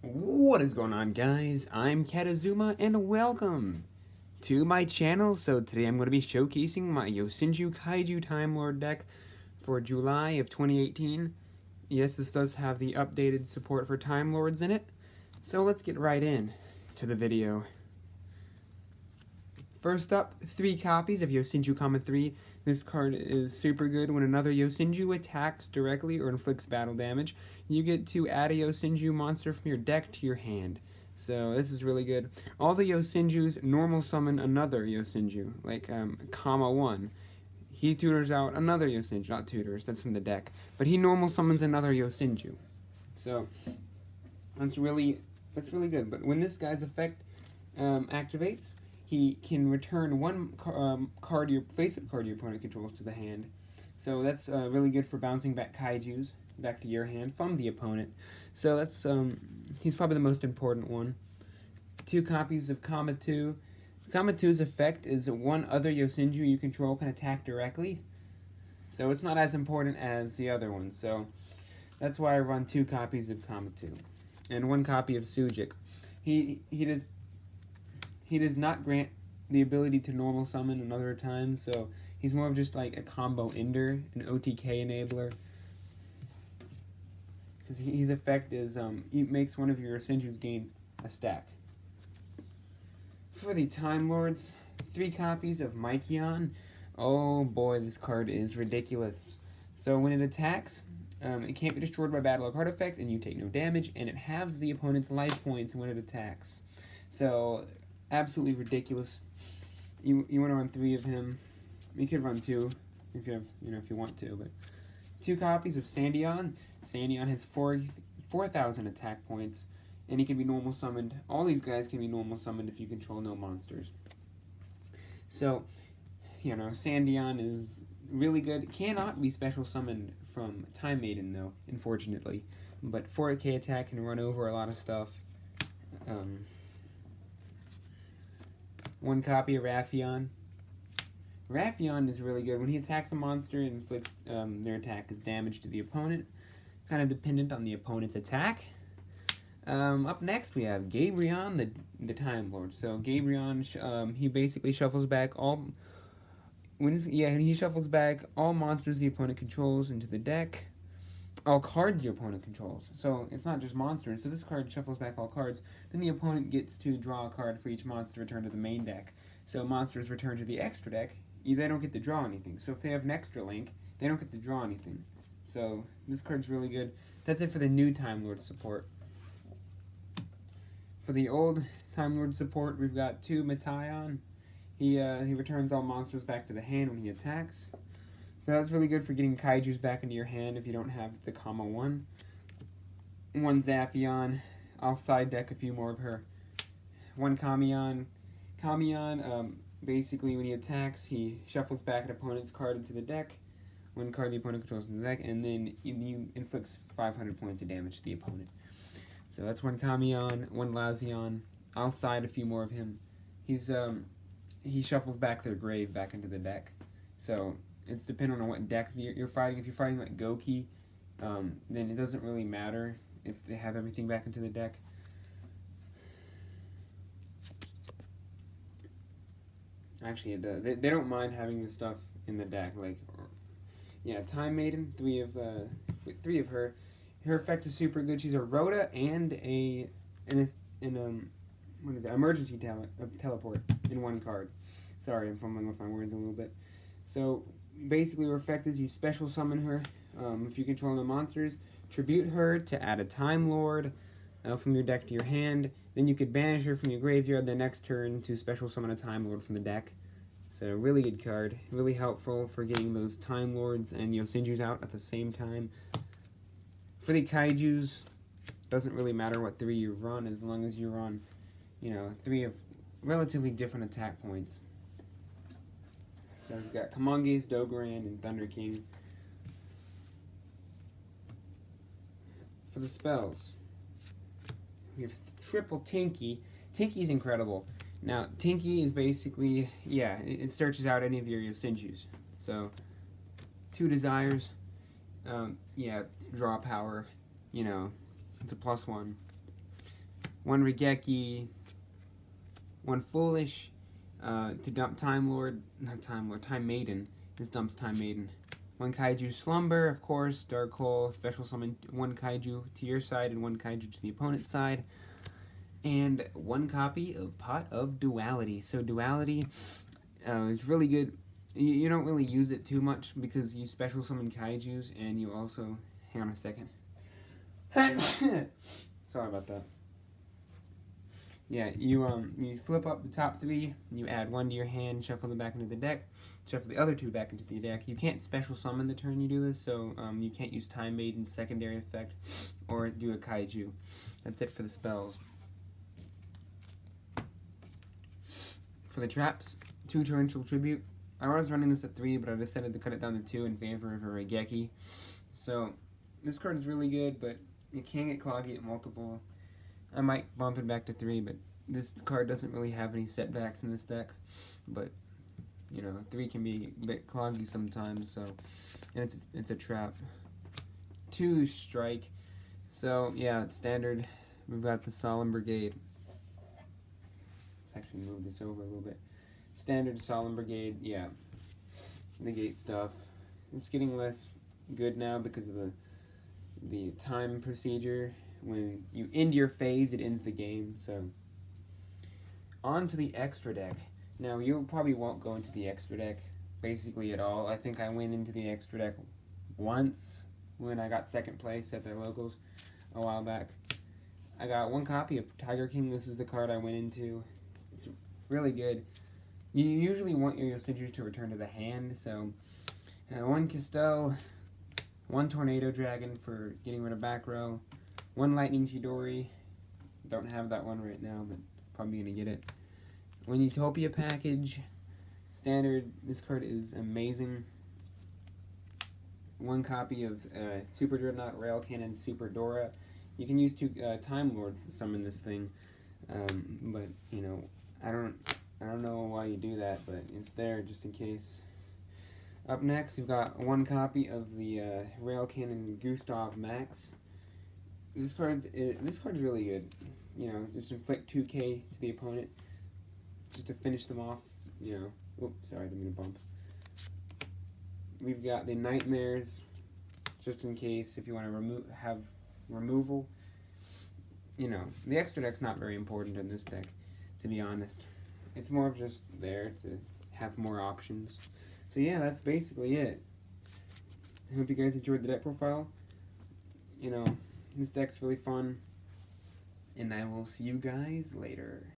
What is going on, guys? I'm Katazuma and welcome to my channel. So today I'm going to be showcasing my Yosenju Kaiju Time Lord deck for July of 2018. Yes, this does have the updated support for Time Lords in it. So let's get right in to the video. First up, 3 copies of Yosenju Kama 3. This card is super good. When another Yosenju attacks directly or inflicts battle damage, you get to add a Yosenju monster from your deck to your hand. So this is really good. All the Yosenjus normal summon another Yosenju, like Kama 1. He tutors out another Yosenju, not tutors, that's from the deck. But he normal summons another Yosenju. So that's really good. But when this guy's effect activates, he can return one face-up card your opponent controls to the hand. So that's really good for bouncing back kaijus back to your hand from the opponent. So that's he's probably the most important one. 2 copies of Kama 2. Kama 2's effect is one other Yosenju you control can attack directly. So it's not as important as the other one. So that's why I run 2 copies of Kama 2. And 1 copy of Sujik. He does not grant the ability to normal summon another time, so he's more of just like a combo ender, an OTK enabler. Because his effect is, he makes one of your Senjus gain a stack. For the Time Lords, 3 copies of Maikion. Oh boy, this card is ridiculous. So when it attacks, it can't be destroyed by battle or card effect, and you take no damage, and it halves the opponent's life points when it attacks. So absolutely ridiculous. You want to run 3 of him. You could run 2 if you have, if you want to, but 2 copies of Sandion. Sandion has 4,000 attack points, and he can be normal summoned. All these guys can be normal summoned if you control no monsters. So, Sandion is really good. Cannot be special summoned from Time Maiden though, unfortunately. But 4K attack can run over a lot of stuff. 1 copy of Raffion. Raffion is really good. When he attacks a monster, it inflicts their attack as damage to the opponent. Kind of dependent on the opponent's attack. Up next we have Gabrion, the Time Lord. So Gabrion, he basically shuffles back all monsters the opponent controls into the deck. All cards your opponent controls. So it's not just monsters. So this card shuffles back all cards. Then the opponent gets to draw a card for each monster returned to the main deck. So monsters returned to the extra deck, they don't get to draw anything. So if they have an extra link, they don't get to draw anything. So this card's really good. That's it for the new Time Lord support. For the old Time Lord support, we've got 2 Metaion. He returns all monsters back to the hand when he attacks. So that's really good for getting kaijus back into your hand if you don't have the Kama 1. 1 Zaphion. I'll side deck a few more of her. 1 Kamion. Kamion, basically when he attacks, he shuffles back an opponent's card into the deck. 1 card the opponent controls in the deck, and then you inflicts 500 points of damage to the opponent. So that's 1 Kamion, 1 Lazion. I'll side a few more of him. He shuffles back their grave back into the deck. So it's dependent on what deck you're fighting. If you're fighting like Goki, then it doesn't really matter if they have everything back into the deck. Actually, it does. They don't mind having the stuff in the deck. Time Maiden, 3 of her. Her effect is super good. She's a Rhoda and emergency teleport in 1 card. Sorry, I'm fumbling with my words a little bit. So basically her effect is you special summon her if you control no monsters, tribute her to add a Time Lord from your deck to your hand, then you could banish her from your graveyard the next turn to special summon a Time Lord from the deck. So really good card, really helpful for getting those Time Lords and Yosenjus out at the same time. For the kaijus, doesn't really matter what 3 you run as long as you run, 3 of relatively different attack points. So we've got Kamonges, Dogoran, and Thunder King. For the spells, we have triple Tinky. Tinky's incredible. Now, Tinky is basically, it searches out any of your Yosenjus. So, 2 desires, draw power, it's a +1. 1 Regeki, 1 Foolish, to dump Time Maiden. This dumps Time Maiden. 1 Kaiju Slumber, of course, Dark Hole, special summon 1 Kaiju to your side and 1 Kaiju to the opponent's side. And 1 copy of Pot of Duality. So Duality is really good. You don't really use it too much because you special summon Kaijus and you also... Hang on a second. Sorry about that. Yeah, you flip up the top 3, you add 1 to your hand, shuffle them back into the deck, shuffle the other 2 back into the deck. You can't special summon the turn you do this, so you can't use Time Maiden's secondary effect or do a Kaiju. That's it for the spells. For the traps, 2 Torrential Tribute. I was running this at 3, but I decided to cut it down to 2 in favor of a Regeki. So, this card is really good, but it can get cloggy at multiple. I might bump it back to 3, but this card doesn't really have any setbacks in this deck. But, you know, 3 can be a bit cloggy sometimes, so, and it's a trap. 2 Strike. So, yeah, it's standard. We've got the Solemn Brigade. Let's actually move this over a little bit. Standard Solemn Brigade, yeah. Negate stuff. It's getting less good now because of the time procedure. When you end your phase, it ends the game. So, on to the extra deck. Now, you probably won't go into the extra deck basically at all. I think I went into the extra deck once when I got 2nd place at their locals a while back. I got 1 copy of Tiger King. This is the card I went into. It's really good. You usually want your yosenju to return to the hand, so 1 Castell, 1 Tornado Dragon for getting rid of back row, 1 Lightning Chidori. Don't have that one right now, but probably gonna get it. 1 Utopia package, standard. This card is amazing. 1 copy of Super Dreadnought Rail Cannon Super Dora. You can use 2 Time Lords to summon this thing, but you know, I don't know why you do that, but it's there just in case. Up next, we've got 1 copy of the Rail Cannon Gustav Max. This card's really good. You know, just inflict 2k to the opponent, just to finish them off. You know, oops, sorry, I didn't mean to bump. We've got the Nightmares, just in case if you want to have removal. You know, the extra deck's not very important in this deck, to be honest. It's more of just there to have more options. So yeah, that's basically it. I hope you guys enjoyed the deck profile. You know, this deck's really fun. And I will see you guys later.